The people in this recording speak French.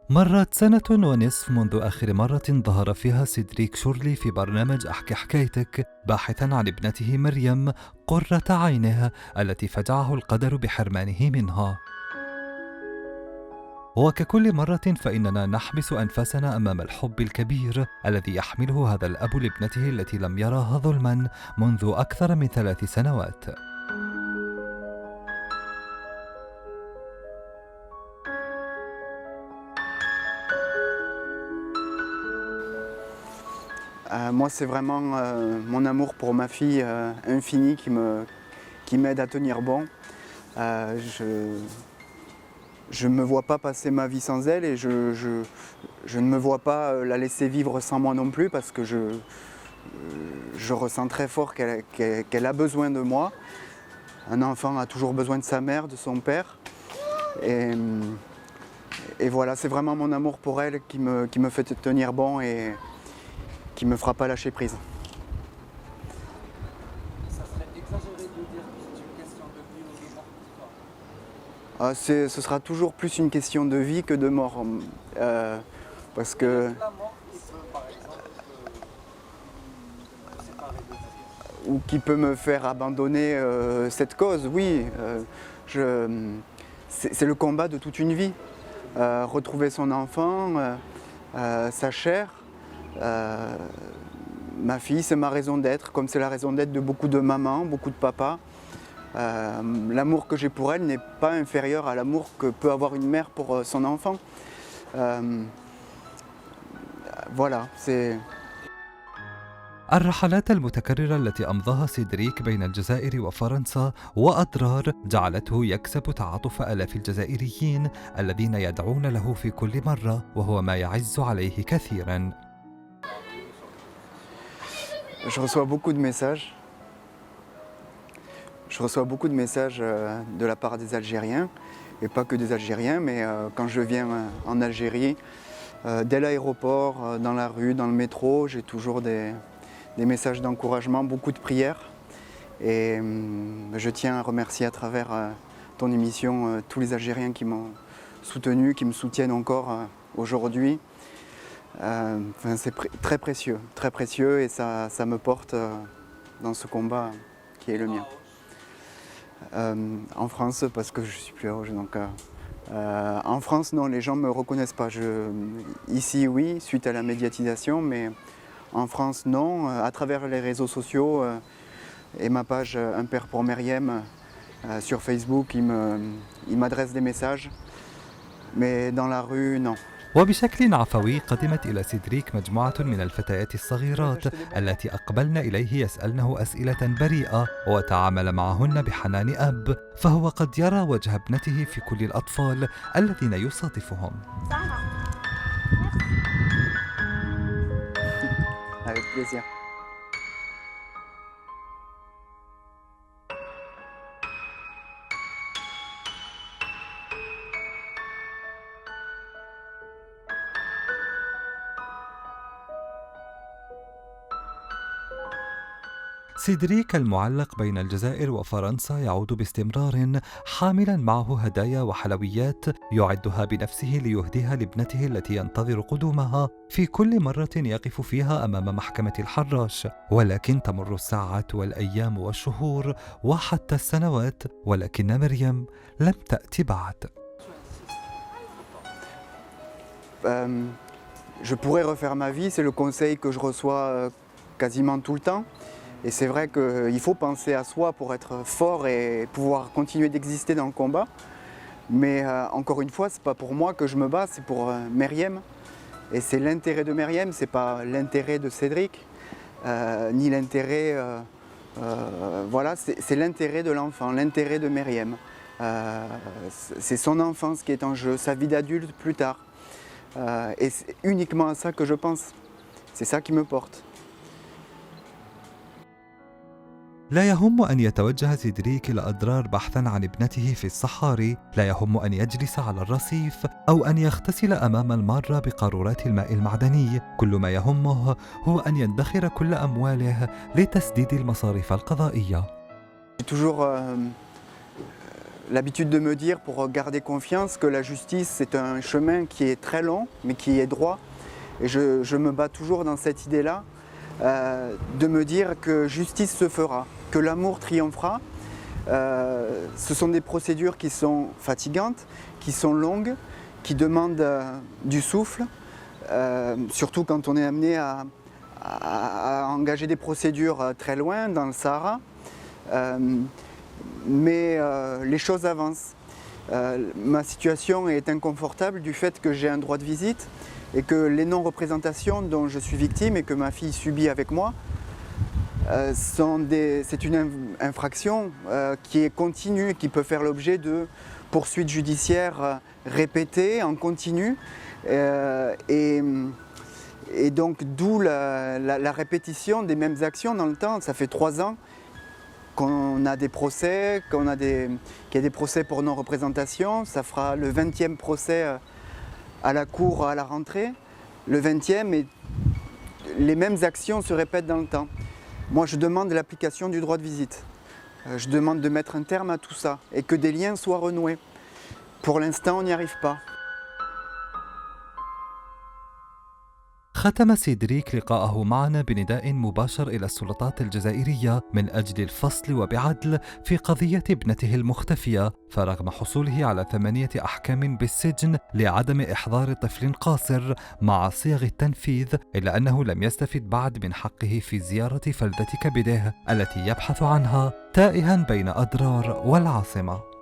مرت سنة ونصف منذ آخر مرة ظهر فيها سيدريك شورلي في برنامج أحكي حكايتك باحثا عن ابنته مريم قرة عينه التي فجعه القدر بحرمانه منها. وككل مرة فإننا نحبس أنفاسنا أمام الحب الكبير الذي يحمله هذا الأب لابنته التي لم يراها ظلما منذ أكثر من 3 سنوات. Moi, c'est vraiment mon amour pour ma fille infini qui m'aide à tenir bon. Je ne me vois pas passer ma vie sans elle et je ne me vois pas la laisser vivre sans moi non plus parce que je ressens très fort qu'elle a besoin de moi. Un enfant a toujours besoin de sa mère, de son père. Et voilà, c'est vraiment mon amour pour elle qui me fait tenir bon et qui me fera pas lâcher prise. Ça serait exagéré de dire que c'est une question de vie ou de mort pour toi. Ce sera toujours plus une question de vie que de mort. Parce que... La mort qui peut, par exemple, me séparer de vous. Ou qui peut me faire abandonner cette cause, oui. C'est le combat de toute une vie. Retrouver son enfant, sa chair. Ma fille, c'est ma raison d'être, comme c'est la raison d'être de beaucoup de mamans, beaucoup de papas. L'amour que j'ai pour elle n'est pas inférieur à l'amour que peut avoir une mère pour son enfant. Voilà, c'est... الرحلات المتكررة التي أمضاها سيدريك بين الجزائر وفرنسا وأضرار جعلته يكسب تعاطف آلاف الجزائريين الذين يدعون له في كل مرة، وهو ما يعز عليه كثيراً. Je reçois beaucoup de messages. Je reçois beaucoup de messages de la part des Algériens, et pas que des Algériens, mais quand je viens en Algérie, dès l'aéroport, dans la rue, dans le métro, j'ai toujours des messages d'encouragement, beaucoup de prières. Et je tiens à remercier à travers ton émission tous les Algériens qui m'ont soutenu, qui me soutiennent encore aujourd'hui. C'est très précieux et ça me porte dans ce combat qui est le mien. En France, parce que je suis plus rouge, donc en France, non, les gens ne me reconnaissent pas. Ici, oui, suite à la médiatisation, mais en France, non. À travers les réseaux sociaux et ma page Un Père pour Meriem sur Facebook, ils m'adressent des messages, mais dans la rue, non. وبشكل عفوي قدمت إلى سيدريك مجموعة من الفتيات الصغيرات التي أقبلن إليه يسألنه أسئلة بريئة وتعامل معهن بحنان أب، فهو قد يرى وجه ابنته في كل الأطفال الذين يصادفهم. Avec plaisir. سيدريك المعلق بين الجزائر وفرنسا يعود باستمرار حاملا معه هدايا وحلويات يعدها بنفسه ليهديها لابنته التي ينتظر قدومها في كل مرة يقف فيها أمام محكمة الحراش. ولكن تمر الساعات والأيام والشهور وحتى السنوات، ولكن مريم لم تأتي بعد. Je pourrais refaire ma vie, c'est le conseil que je reçois quasiment tout le temps. Et c'est vrai qu'il faut penser à soi pour être fort et pouvoir continuer d'exister dans le combat. Mais encore une fois, ce n'est pas pour moi que je me bats, c'est pour Meriem. Et c'est l'intérêt de Meriem, ce n'est pas l'intérêt de Cédric, ni l'intérêt... voilà, c'est l'intérêt de l'enfant, l'intérêt de Meriem. C'est son enfance qui est en jeu, sa vie d'adulte plus tard. Et c'est uniquement à ça que je pense. C'est ça qui me porte. لا يهم أن يتوجه سيدريك إلى أضرار بحثاً عن ابنته في الصحاري، لا يهم أن يجلس على الرصيف أو أن يغتسل أمام المارة بقارورات الماء المعدني. كل ما يهمه هو أن يدخر كل أمواله لتسديد المصاريف القضائية. J'ai toujours l'habitude de me dire, pour garder confiance, que la justice, c'est un chemin qui est très long, mais qui est droit. Et je me bats toujours dans cette idée-là, de me dire que justice se fera, que l'amour triomphera. Ce sont des procédures qui sont fatigantes, qui sont longues, qui demandent du souffle, surtout quand on est amené à engager des procédures très loin, dans le Sahara. Mais les choses avancent. Ma situation est inconfortable du fait que j'ai un droit de visite et que les non-représentations dont je suis victime et que ma fille subit avec moi, c'est une infraction qui est continue et qui peut faire l'objet de poursuites judiciaires répétées en continu. Et donc d'où la répétition des mêmes actions dans le temps. Ça fait 3 ans qu'on a des procès, qu'il y a des procès pour non-représentation. Ça fera le 20e procès à la cour à la rentrée. Le 20e, et les mêmes actions se répètent dans le temps. Moi, je demande l'application du droit de visite. Je demande de mettre un terme à tout ça et que des liens soient renoués. Pour l'instant, on n'y arrive pas. ختم سيدريك لقاءه معنا بنداء مباشر إلى السلطات الجزائرية من أجل الفصل وبعدل في قضية ابنته المختفية، فرغم حصوله على 8 أحكام بالسجن لعدم إحضار طفل قاصر مع صيغ التنفيذ، إلا أنه لم يستفد بعد من حقه في زيارة فلذة كبده التي يبحث عنها تائها بين أدرار والعاصمة.